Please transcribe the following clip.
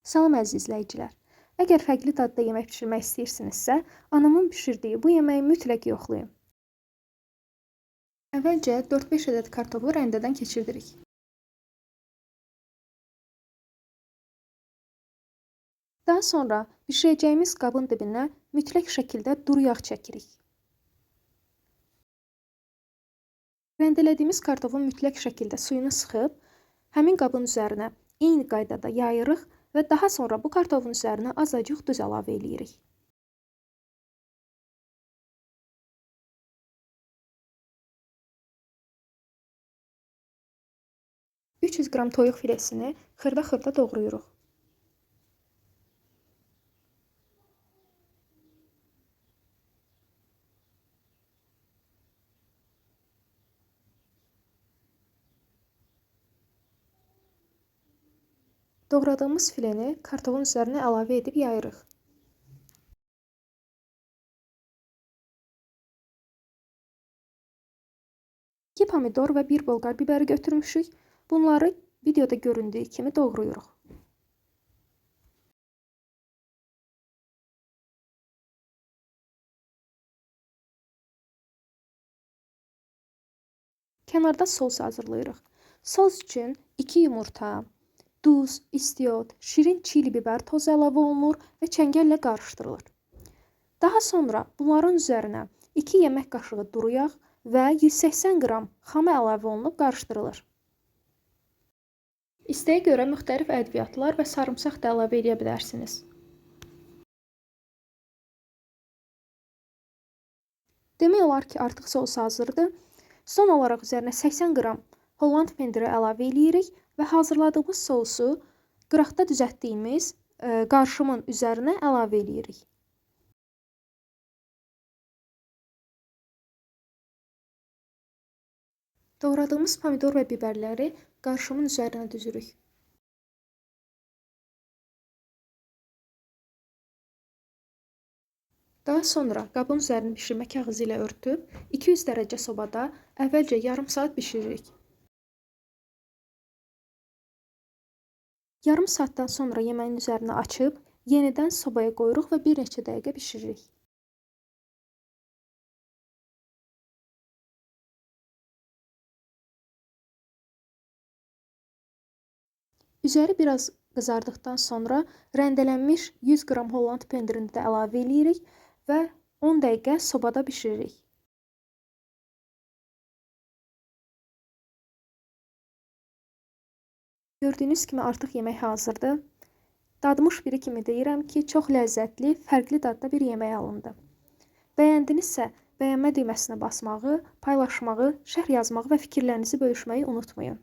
Salam əziz izləyicilər. Əgər fərqli dadda yemək pişirmək istəyirsinizsə, anamın pişirdiyi bu yeməyi mütləq yoxlayın. Əvvəlcə 4-5 ədəd kartofu rəndədən keçirdirik. Daha sonra bişirəcəyimiz qabın dibinə mütləq şəkildə duru yağ çəkirik. Rəndələdiyimiz kartofun mütləq şəkildə suyunu sıxıb, həmin qabın üzərinə eyni qaydada yayırıq və daha sonra bu kartofun üzərinə azacıq duz əlavə edirik. $300 qram toyuq filesini xırda-xırda doğrayırıq. Doğradığımız fileni kartofun üzərinə əlavə edib yayırıq. İki pomidor və bir bolqar biberi götürmüşük. Bunları videoda göründüyü kimi doğrayırıq. Kənarda sos hazırlayırıq. Sos üçün 2 yumurta, duz, istiot, şirin çili biber tozu əlavə olunur və çəngəllə qarışdırılır. Daha sonra bunların üzərinə 2 yemək qaşığı duru yağ və 180 qram xamə əlavə olunub qarışdırılır. İstəyə görə müxtəlif ədviyyatlar və sarımsaq da əlavə edə bilərsiniz. Demək olar ki, artıq sos hazırdır. Son olaraq üzərinə 80 qram Holland pendiri əlavə edirik və hazırladığımız sousu qıraqda düzəltdiyimiz qarışımın üzərinə əlavə edirik. Doğradığımız pomidor və biberləri qarışımın üzərinə düzürük. Daha sonra qabın üzərini bişirmə kağızı ilə örtüb 200 dərəcə sobada əvvəlcə yarım saat bişiririk. Yarım saatdan sonra yeməyin üzərini açıb yenidən sobaya qoyuruq və bir neçə dəqiqə bişiririk. Üzəri biraz qızardıqdan sonra rəndələnmiş 100 qram Holland pendirini də əlavə edirik və 10 dəqiqə sobada bişiririk. Gördüyünüz kimi artıq yemək hazırdır. Dadmış biri kimi deyirəm ki, çox ləzzətli, fərqli dadda bir yemək alındı. Bəyəndinizsə bəyənmə düyməsinə basmağı, paylaşmağı, şərh yazmağı və fikirlərinizi bölüşməyi unutmayın.